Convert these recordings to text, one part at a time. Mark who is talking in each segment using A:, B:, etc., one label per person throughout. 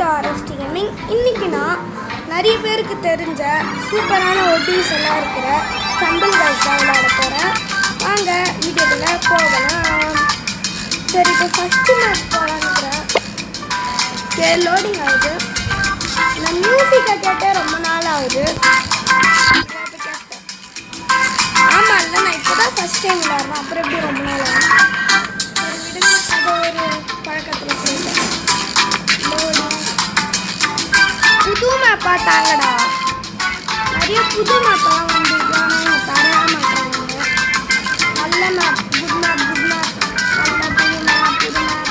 A: To RST gaming. இன்றைக்கி நான் நிறைய பேருக்கு தெரிஞ்ச சூப்பரான ஒட்டிஸ் எல்லாம் இருக்கிற ஸ்டம்பிள் கைஸ் தான் விளையாட போகிறேன். வாங்க வீடியோக்குள்ளே போகலாம். சரி, இப்போ ஃபஸ்ட்டு மேட்ச் போகலான்னுக்கிறேன். லோடிங் ஆகுது. நான் மியூசிக்கை கேட்டே ரொம்ப நாள் ஆகுது. ஆமாம், இல்லை, நான் இப்போ தான் ஃபஸ்ட் டைம் விளையாடுறேன். அப்புறம் எப்படி ரொம்ப நாள் ஆகும்? சரி விடுங்க, அது ஒரு பழக்கத்தில் போயிட்டேன். புது மேப்பா தாங்கடா. நிறைய புது மேப்பெல்லாம் வந்து ஆனால் தர மாட்டாங்க. நல்ல map, good map, good map, நல்ல புது மேப், புது மேப்.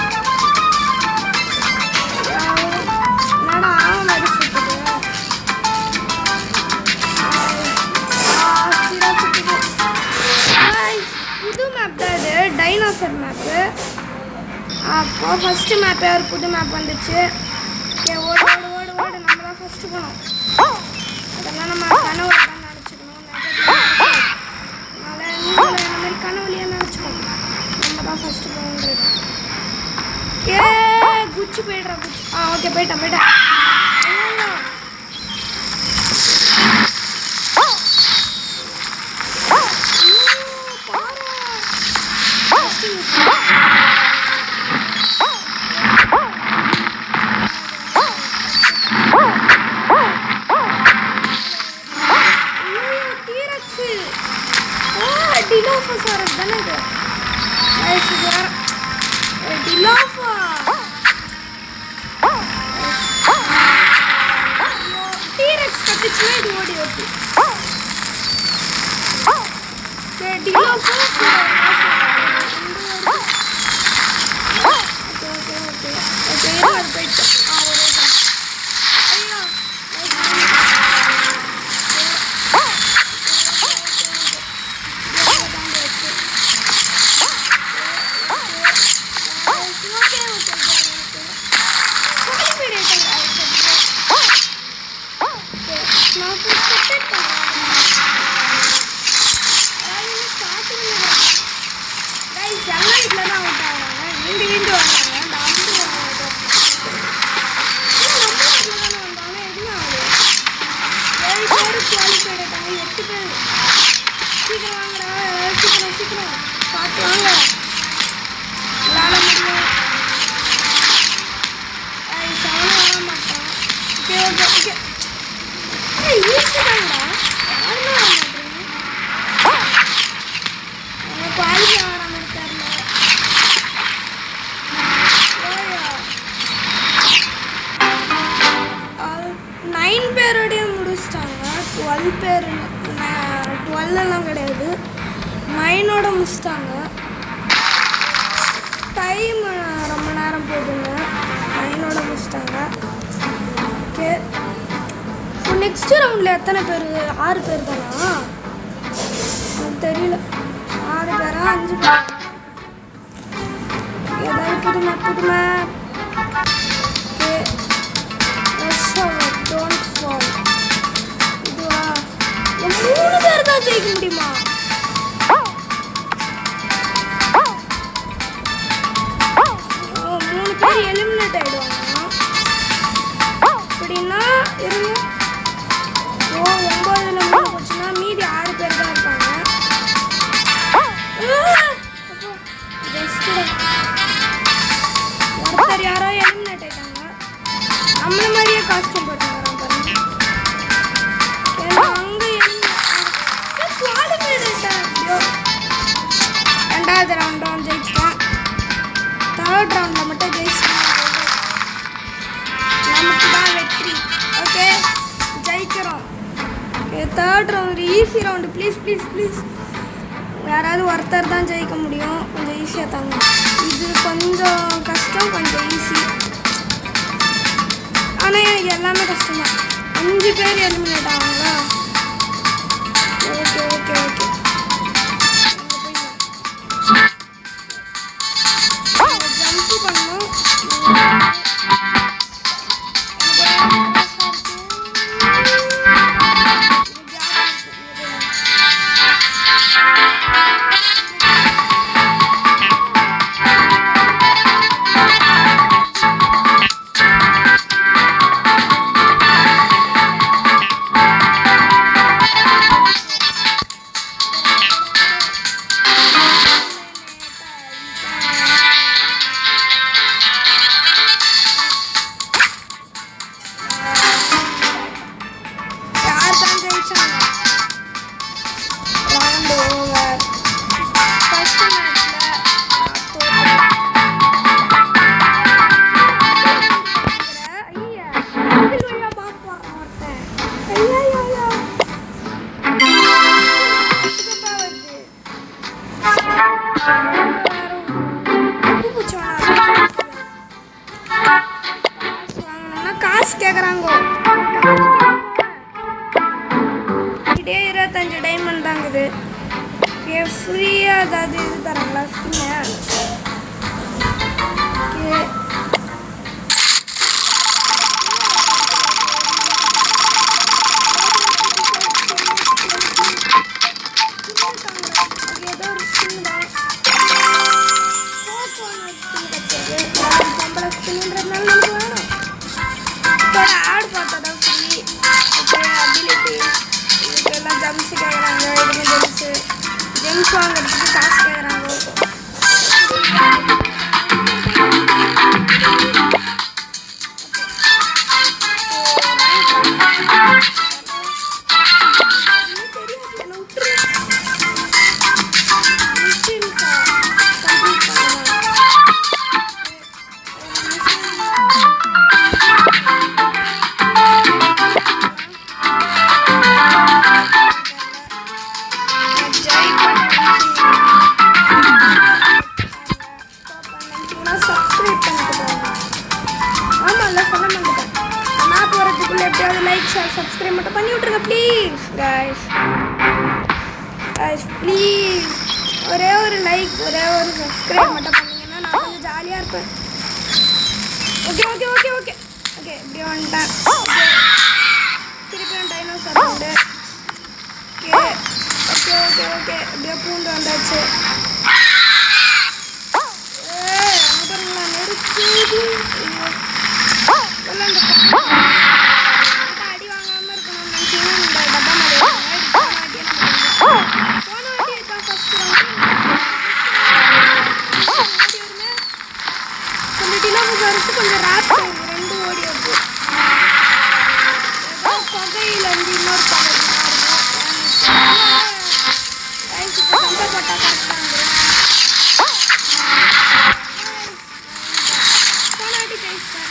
A: என்னடா ஆகும் மாதிரி சுற்றுது. புது மேப் தான் இது, டைனோசர் மேப்பு. அப்போ ஃபஸ்ட்டு மேப்பே ஒரு புது மேப் வந்துச்சு. ஓடு ஓடு ஓடு ஓடு, நம்ம தான் ஃபஸ்ட்டு போனோம். அதெல்லாம் நம்ம கனவுல தான் நினச்சிக்கணும். அதனால் நீங்களும் இந்த மாதிரி கனவுலையே நினச்சிக்கணும். நம்ம தான் ஃபஸ்ட்டு போகணுன்றது. குச்சி போய்ட்றா குச்சி. ஓகே, போயிட்டேன் போயிட்டேன். டிலோஃபோசாரஸ் தானே இது? டிலோஃபா டீரெக்ஸ் கட்டுச்சுன்னா இது ஓடி ஓட்டி. டிலோஃபா அது போயிட்டு ஐயோ பேர் 12 கிடையாது, 9ஓட முடிச்சிட்டாங்க. டைம் ரொம்ப நேரம் போகுதுங்க. 9ஓட முடிச்சிட்டாங்க. ஓகே, இப்போ நெக்ஸ்ட் ரவுண்டில் எத்தனை பேர்? 6 பேர் தானா? தெரியல. 6 பேரா 5 பேர்? ஏதாவது புதுமை புதுமை. Don't fall. 3 பேர் தான் ஜெயிக்க முடியுமா? ஓ, 3 பேர் எலிமினேட் ஆயிடுவாங்க. அப்படின்னா இருங்க. ஓ, 9ல் 3 போச்சுன்னா மீதி 6 பேர் தான் இருப்பாங்க. ஒருத்தர் யாரோ எலிமினேட் ஆயிட்டாங்க. நம்மள மாதிரியே காஸ்டியூம் போட்டுருக்காங்க பாருங்க. ரெண்டாவது ரவுண்டும் ஜெயிச்சிட்டேன். 3rd ரவுண்டில் மட்டும் ஜெயிச்சிட்டேன். நமக்கு தான் வெற்றி. ஓகே, ஜெயிக்கிறோம். Okay, 3rd round easy round. Please please please, யாராவது ஒருத்தர் தான் ஜெயிக்க முடியும். கொஞ்சம் ஈஸியாக தாங்க. இது கொஞ்சம் கஷ்டம், கொஞ்சம் ஈஸி. ஆனால் எனக்கு எல்லாமே கஷ்டம்தான். 5 பேர் எலிமினேட் ஆவாங்களா? ஓகே ஓகே ஓகே, ஜம்ப் பண்ணணும். கேட்குறாங்க. இதே 25 டைமண்ட் தாங்குது. ஃப்ரீயாக ஏதாவது இது தராங்களா ஸ்கின்னு? ஓகே ஏதோ ஒரு ஸ்கின் தான். சம்பள ஸ்கின்ன்றதுனால நமக்கு வேணும். இப்போ ஆட் பார்த்தா தான் ஃப்ரீ. ஓகே அபிலிட்டி இதுக்கெல்லாம் ஜம்ஸ் கேட்குறாங்க. இதுக்கு ஜெம்ஸ் வாங்குறதுக்கு காசு கேட்குறாங்க. சப்ஸ்கிரைப் மட்டும் பண்ணி விட்ருங்க ப்ளீஸ் கைஸ். ப்ளீஸ் ஒரே ஒரு லைக் ஒரே ஒரு சப்ஸ்கிரைப் மட்டும் பண்ணிங்கன்னா நான் கொஞ்சம் ஜாலியாக இருப்பேன். Okay okay okay okay okay இப்படி வந்துட்டேன். திருப்பி டைனோசர் உண்டு. ஓகே ஓகே ஓகே ஓகே இப்படியே பூண்டு வந்தாச்சு. அங்கே பாருங்களா நெருக்குது. கொஞ்சம் ராப் ரெண்டு ஓடி வருது. பகையில் வந்து இன்னொரு பகை சண்டை போட்டால் போனாட்டி கைஸ்தான்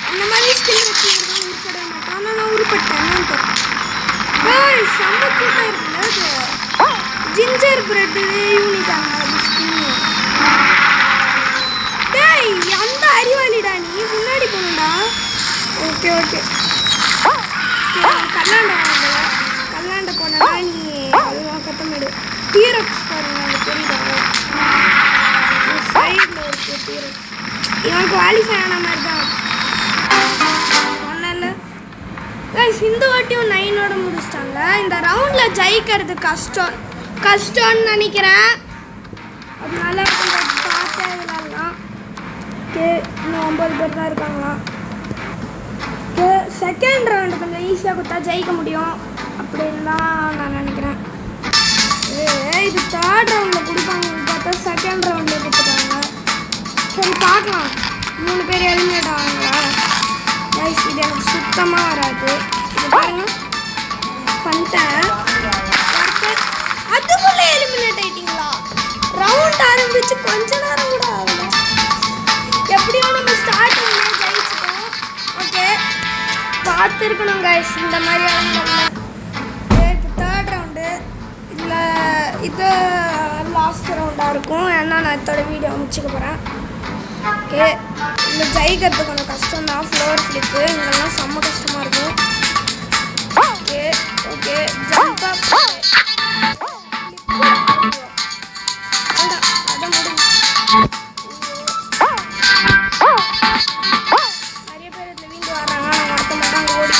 A: அந்த மாதிரி ஸ்கில் வச்சு உருப்பட மாட்டேன். ஆனால் நான் உருப்பட்டேன். செம்ம கூட்டாக இருக்குல்ல அது. ஜிஞ்சர் பிரெட்டு யூனிட்டாங்க அது ஸ்கின்னு. டேய் அந்த அறிவாளிடா நீ முன்னாடி போகணுண்டா. ஓகே ஓகே கல்லாண்ட போனடா நீ. அதுதான் கட்டமிடு. டீரக்ஸ் பாருங்க அந்த தெரியுதா சைடில் இருக்கு டீரக்ஸ். இவன் குவாலிஃபை ஆன மாதிரி தான் சொன்னல. இந்த வாட்டியும் 9ஓட முடிச்சிட்டாங்க. இந்த ரவுண்டில் ஜெயிக்கிறது கஷ்டம்னு நினைக்கிறேன். அதனால கொஞ்சம் பார்த்தே விளாட்லாம். ஓகே இன்னும் 9 பேர் தான் இருக்காங்களாம். ஓகே செகண்ட் ரவுண்டு கொஞ்சம் ஈஸியாக கொடுத்தா ஜெயிக்க முடியும் அப்படின்னு தான் நான் நினைக்கிறேன். இது தேர்ட் ரவுண்டில் கொடுப்பாங்கன்னு பார்த்தா செகண்ட் ரவுண்டில் கொடுத்துட்டாங்க. சரி பார்க்கலாம். 3 பேர் எலிமினேட் ஆவாங்களா? ரைஸ் இது எனக்கு சுத்தமாக வராது. இது பாருங்க பண்ணிட்டேன். அதுக்குள்ளே எலிமினேட் ஆகிட்டிங்களா? ரவுண்ட் ஆரம்பிச்சு கொஞ்ச நேரம் கூட ஆகல. எப்படியோ நம்ம ஸ்டார்டிங்லேயே ஜெயிச்சிட்டோம். ஓகே பார்த்துருக்கணும் கைஸ் இந்த மாதிரி ஆரம்பிச்சிடலாம். இப்போ தேர்ட் ரவுண்டு இல்லை இது லாஸ்ட் ரவுண்டாக இருக்கும். ஏன்னா நான் இதோட வீடியோ முடிச்சுக்க போகிறேன். ஓகே இந்த ஜெயிக்கிறது கொஞ்சம் கஷ்டம் தான். ஃப்ளோர் ஃப்ளிப்பு இங்கெல்லாம் செம்ம கஷ்டமாக இருக்கும். ஓகே ஓகே ஜம்ப் அப் அதை முடியும். நிறைய பேர் இதில் வீண்டு வர்றாங்க. நான் நடத்த மாட்டாங்க ஓடி.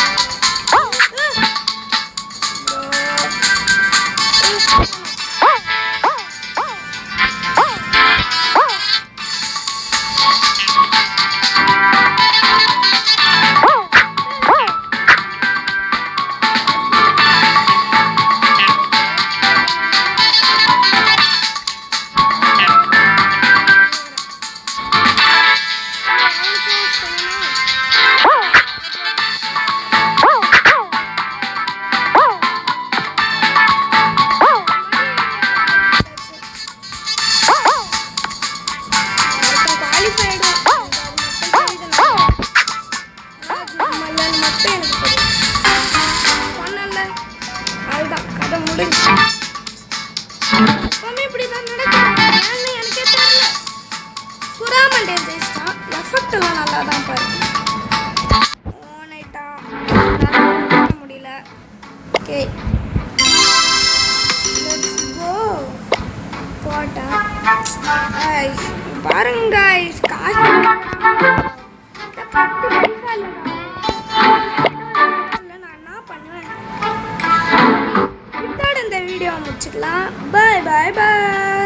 A: அப்போ எனக்கு தெரியும். சொன்னல அதுதான் கதை முடிஞ்சு. எப்பவுமே இப்படி தான் நடக்கும். ஏன்னு எனக்கே தெரியல. சுறாமண்டே ஜெயிச்சிட்டான். எஃபெக்ட் எல்லாம் நல்லா தான் பாரு. ஓனைட்டா முடியல. Okay let's go. போட்டேன். பாருங்க காசு நான் என்ன பண்ணுவேன். இதோட இந்த வீடியோ முடிச்சுக்கலாம். பாய் பாய் பாய்.